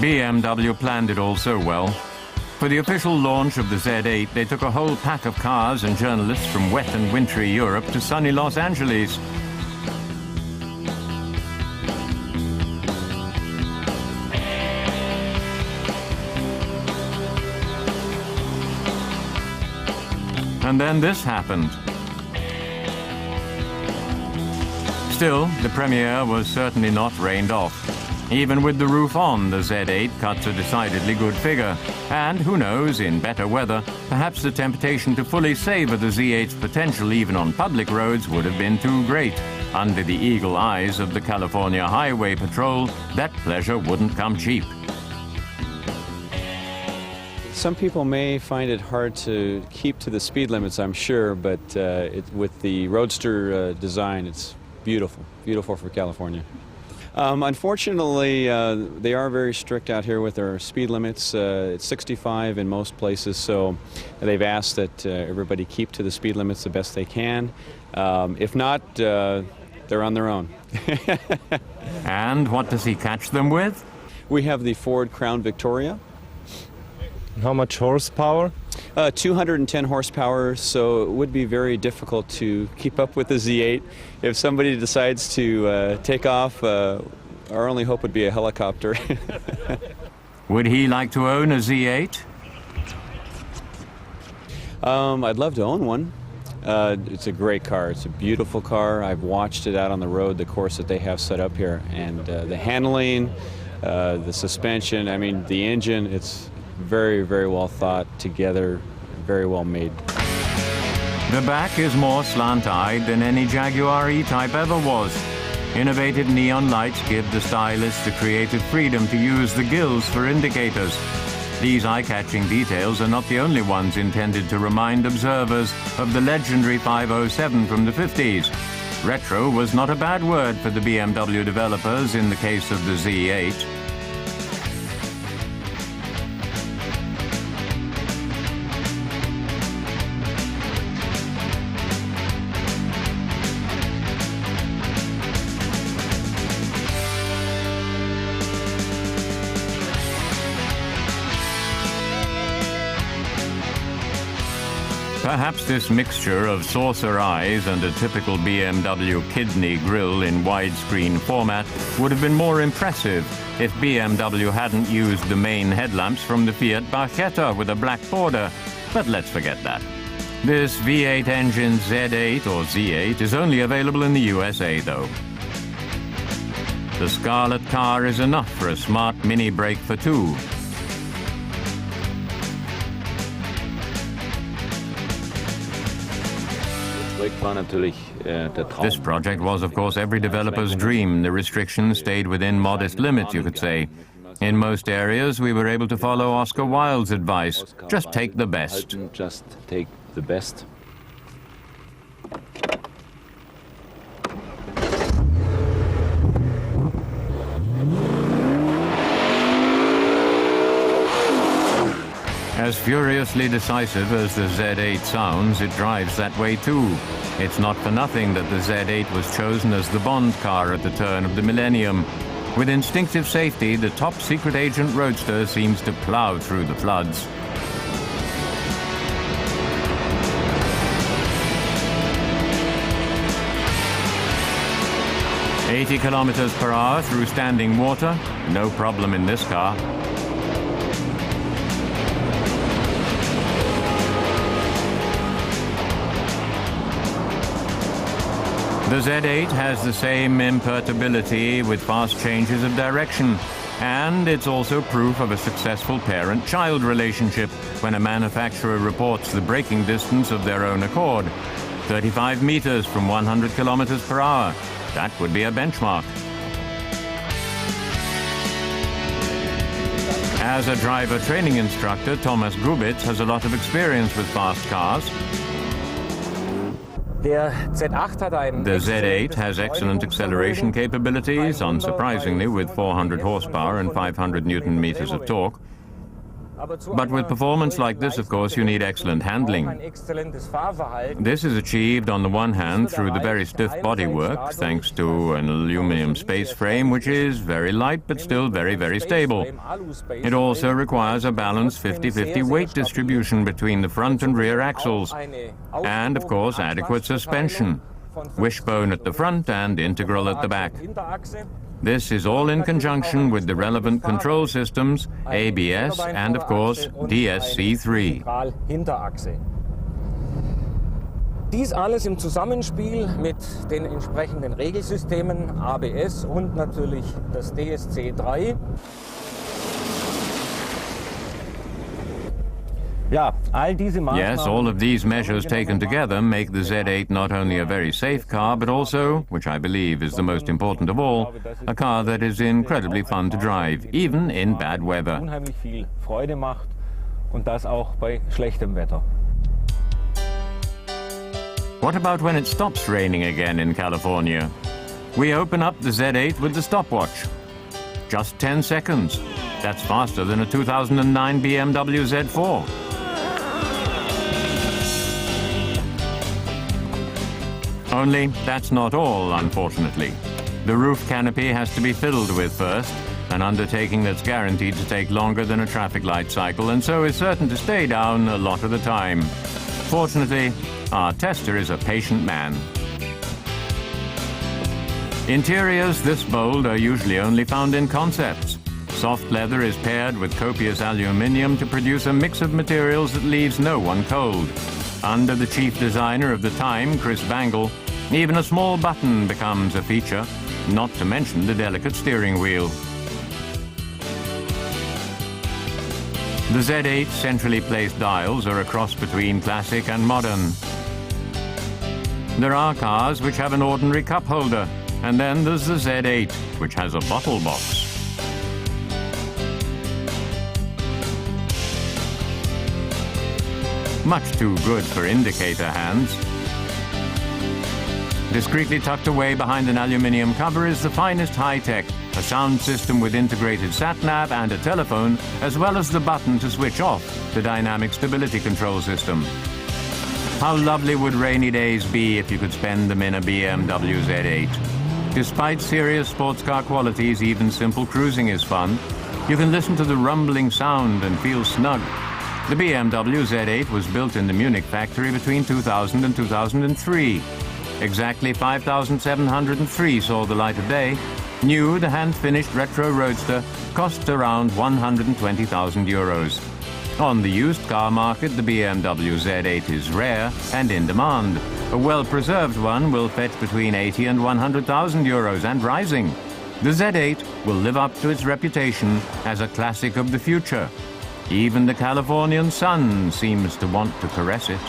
BMW planned it all so well. For the official launch of the Z8, they took a whole pack of cars and journalists from wet and wintry Europe to sunny Los Angeles. And then this happened. Still, the premiere was certainly not rained off. Even with the roof on, the Z8 cuts a decidedly good figure. And who knows, in better weather, perhaps the temptation to fully savor the Z8's potential even on public roads would have been too great. Under the eagle eyes of the California Highway Patrol, that pleasure wouldn't come cheap. Some people may find it hard to keep to the speed limits, I'm sure, but with the Roadster design, it's beautiful, beautiful for California. Unfortunately, they are very strict out here with their speed limits. It's 65 in most places, so they've asked that everybody keep to the speed limits the best they can. If not, they're on their own. And what does he catch them with? We have the Ford Crown Victoria. How much horsepower? 210 horsepower, so it would be very difficult to keep up with the Z8. If somebody decides to take off, our only hope would be a helicopter. Would he like to own a Z8? I'd love to own one. It's a great car. It's a beautiful car. I've watched it out on the road, the course that they have set up here, and the handling, the suspension, I mean, the engine, it's very, very well thought together, very well made. The back is more slant-eyed than any Jaguar E-Type ever was. Innovative neon lights give the stylist the creative freedom to use the gills for indicators. These eye-catching details are not the only ones intended to remind observers of the legendary 507 from the 50s. Retro was not a bad word for the BMW developers in the case of the Z8. Perhaps this mixture of saucer eyes and a typical BMW kidney grille in widescreen format would have been more impressive if BMW hadn't used the main headlamps from the Fiat Barchetta with a black border. But let's forget that. This V8 engine Z8 or Z8 is only available in the USA though. The Scarlet car is enough for a smart mini brake for two. This project was, of course, every developer's dream. The restrictions stayed within modest limits, you could say. In most areas, we were able to follow Oscar Wilde's advice. Just take the best. Just take the best. As furiously decisive as the Z8 sounds, it drives that way too. It's not for nothing that the Z8 was chosen as the Bond car at the turn of the millennium. With instinctive safety, the top-secret agent Roadster seems to plow through the floods. "80 kilometers per hour through standing water, no problem in this car." The Z8 has the same imperturbability with fast changes of direction, and it's also proof of a successful parent-child relationship when a manufacturer reports the braking distance of their own accord. 35 meters from 100 kilometers per hour. That would be a benchmark. As a driver training instructor, Thomas Grubitz has a lot of experience with fast cars. The Z8 has excellent acceleration capabilities, unsurprisingly with 400 horsepower and 500 newton meters of torque. But with performance like this, of course, you need excellent handling. This is achieved on the one hand through the very stiff bodywork, thanks to an aluminum space frame, which is very light but still very, very stable. It also requires a balanced 50-50 weight distribution between the front and rear axles, and, of course, adequate suspension. Wishbone at the front and integral at the back. This is all in conjunction with the relevant control systems, ABS and, of course, DSC3. Dies alles im Zusammenspiel mit den entsprechenden Regelsystemen ABS und natürlich das DSC3. Yes, all of these measures taken together make the Z8 not only a very safe car, but also, which I believe is the most important of all, a car that is incredibly fun to drive, even in bad weather. Unheimlich viel Freude macht und das auch bei schlechtem Wetter. What about when it stops raining again in California? We open up the Z8 with the stopwatch. Just 10 seconds. That's faster than a 2009 Bmw Z4. Only that's not all, unfortunately. The roof canopy has to be filled with first, an undertaking that's guaranteed to take longer than a traffic light cycle, and so is certain to stay down a lot of the time. Fortunately, our tester is a patient man. Interiors this bold are usually only found in concepts. Soft leather is paired with copious aluminium to produce a mix of materials that leaves no one cold. Under the chief designer of the time, Chris Bangle, even a small button becomes a feature, not to mention the delicate steering wheel. The Z8 centrally placed dials are a cross between classic and modern. There are cars which have an ordinary cup holder, and then there's the Z8, which has a bottle box. Much too good for indicator hands. Discreetly tucked away behind an aluminium cover is the finest high-tech, a sound system with integrated sat-nav and a telephone, as well as the button to switch off the dynamic stability control system. How lovely would rainy days be if you could spend them in a Bmw Z8. Despite serious sports car qualities, even simple cruising is fun. You can listen to the rumbling sound and feel snug. The Bmw Z8 was built in the Munich factory between 2000 and 2003. Exactly 5,703 saw the light of day. New, the hand-finished retro roadster costs around 120,000 euros. On the used car market, the Bmw Z8 is rare and in demand. A well-preserved one will fetch between 80 and 100,000 euros and rising. The Z8 will live up to its reputation as a classic of the future. Even the Californian sun seems to want to caress it.